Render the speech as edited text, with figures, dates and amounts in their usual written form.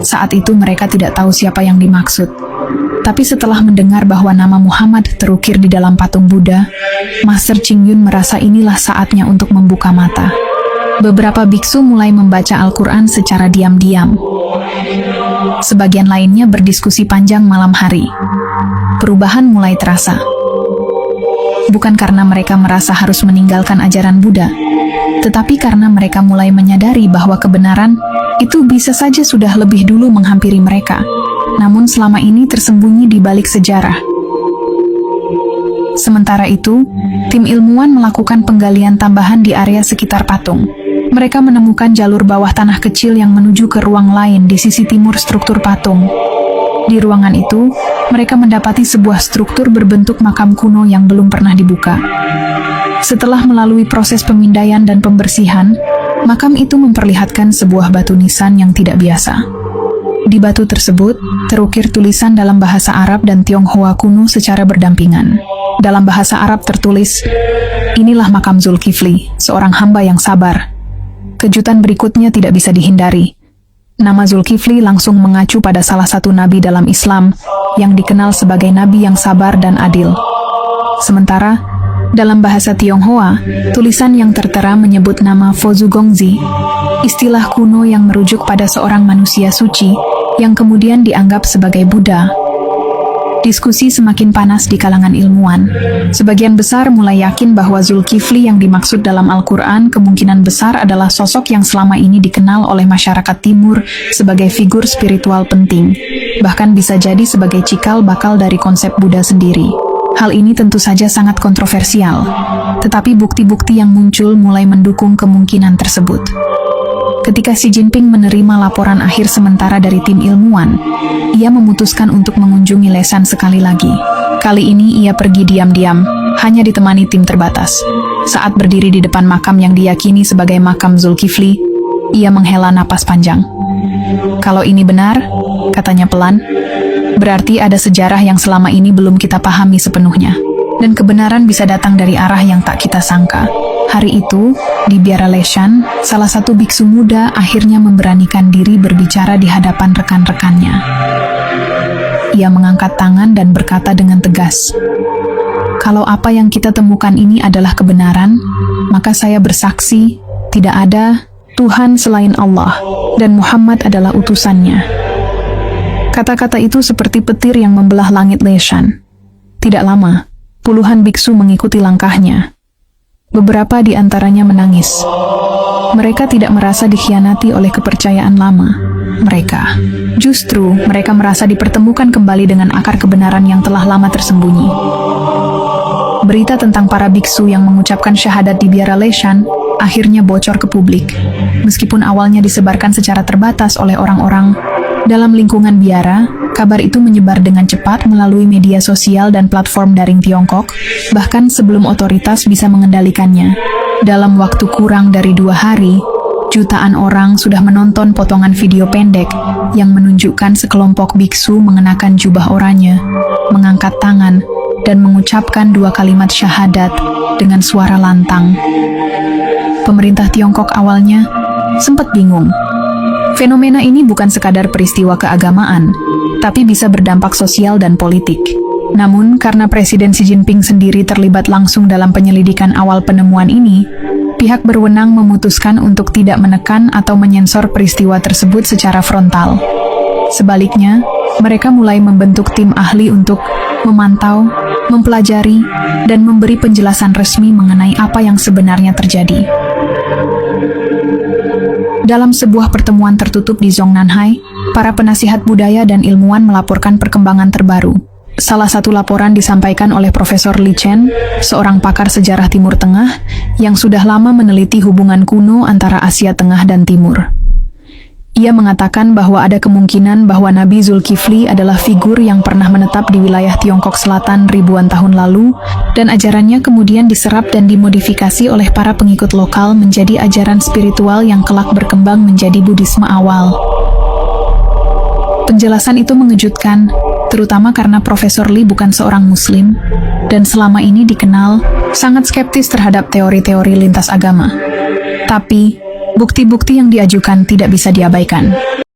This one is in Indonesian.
Saat itu mereka tidak tahu siapa yang dimaksud. Tapi setelah mendengar bahwa nama Muhammad terukir di dalam patung Buddha, Master Ching Yun merasa inilah saatnya untuk membuka mata. Beberapa biksu mulai membaca Al-Quran secara diam-diam. Sebagian lainnya berdiskusi panjang malam hari. Perubahan mulai terasa. Bukan karena mereka merasa harus meninggalkan ajaran Buddha, tetapi karena mereka mulai menyadari bahwa kebenaran itu bisa saja sudah lebih dulu menghampiri mereka, namun selama ini tersembunyi di balik sejarah. Sementara itu, tim ilmuwan melakukan penggalian tambahan di area sekitar patung. Mereka menemukan jalur bawah tanah kecil yang menuju ke ruang lain di sisi timur struktur patung. Di ruangan itu, mereka mendapati sebuah struktur berbentuk makam kuno yang belum pernah dibuka. Setelah melalui proses pemindaian dan pembersihan, makam itu memperlihatkan sebuah batu nisan yang tidak biasa. Di batu tersebut, terukir tulisan dalam bahasa Arab dan Tionghoa kuno secara berdampingan. Dalam bahasa Arab tertulis, "Inilah makam Zulkifli, seorang hamba yang sabar." Kejutan berikutnya tidak bisa dihindari. Nama Zulkifli langsung mengacu pada salah satu nabi dalam Islam yang dikenal sebagai nabi yang sabar dan adil. Sementara, dalam bahasa Tionghoa, tulisan yang tertera menyebut nama Fozugongzi, istilah kuno yang merujuk pada seorang manusia suci yang kemudian dianggap sebagai Buddha. Diskusi semakin panas di kalangan ilmuwan. Sebagian besar mulai yakin bahwa Zulkifli yang dimaksud dalam Al-Quran kemungkinan besar adalah sosok yang selama ini dikenal oleh masyarakat timur sebagai figur spiritual penting, bahkan bisa jadi sebagai cikal bakal dari konsep Buddha sendiri. Hal ini tentu saja sangat kontroversial, tetapi bukti-bukti yang muncul mulai mendukung kemungkinan tersebut. Ketika Xi Jinping menerima laporan akhir sementara dari tim ilmuwan, ia memutuskan untuk mengunjungi Leshan sekali lagi. Kali ini ia pergi diam-diam, hanya ditemani tim terbatas. Saat berdiri di depan makam yang diyakini sebagai makam Zulkifli, ia menghela napas panjang. "Kalau ini benar," katanya pelan, "berarti ada sejarah yang selama ini belum kita pahami sepenuhnya. Dan kebenaran bisa datang dari arah yang tak kita sangka." Hari itu, di Biara Leshan, salah satu biksu muda akhirnya memberanikan diri berbicara di hadapan rekan-rekannya. Ia mengangkat tangan dan berkata dengan tegas, "Kalau apa yang kita temukan ini adalah kebenaran, maka saya bersaksi, tidak ada Tuhan selain Allah, dan Muhammad adalah utusannya." Kata-kata itu seperti petir yang membelah langit Leshan. Tidak lama, puluhan biksu mengikuti langkahnya. Beberapa di antaranya menangis. Mereka tidak merasa dikhianati oleh kepercayaan lama. Mereka merasa dipertemukan kembali dengan akar kebenaran yang telah lama tersembunyi. Berita tentang para biksu yang mengucapkan syahadat di Biara Leshan akhirnya bocor ke publik. Meskipun awalnya disebarkan secara terbatas oleh orang-orang dalam lingkungan biara, kabar itu menyebar dengan cepat melalui media sosial dan platform daring Tiongkok, bahkan sebelum otoritas bisa mengendalikannya. Dalam waktu kurang dari 2 hari, jutaan orang sudah menonton potongan video pendek yang menunjukkan sekelompok biksu mengenakan jubah oranye, mengangkat tangan, dan mengucapkan 2 kalimat syahadat dengan suara lantang. Pemerintah Tiongkok awalnya sempat bingung. Fenomena ini bukan sekadar peristiwa keagamaan, tapi bisa berdampak sosial dan politik. Namun, karena Presiden Xi Jinping sendiri terlibat langsung dalam penyelidikan awal penemuan ini, pihak berwenang memutuskan untuk tidak menekan atau menyensor peristiwa tersebut secara frontal. Sebaliknya, mereka mulai membentuk tim ahli untuk memantau, mempelajari, dan memberi penjelasan resmi mengenai apa yang sebenarnya terjadi. Dalam sebuah pertemuan tertutup di Zongnanhai, para penasihat budaya dan ilmuwan melaporkan perkembangan terbaru. Salah satu laporan disampaikan oleh Profesor Li Chen, seorang pakar sejarah Timur Tengah yang sudah lama meneliti hubungan kuno antara Asia Tengah dan Timur. Ia mengatakan bahwa ada kemungkinan bahwa Nabi Zulkifli adalah figur yang pernah menetap di wilayah Tiongkok Selatan ribuan tahun lalu, dan ajarannya kemudian diserap dan dimodifikasi oleh para pengikut lokal menjadi ajaran spiritual yang kelak berkembang menjadi Buddhisme awal. Penjelasan itu mengejutkan, terutama karena Profesor Li bukan seorang Muslim, dan selama ini dikenal sangat skeptis terhadap teori-teori lintas agama. Tapi, bukti-bukti yang diajukan tidak bisa diabaikan.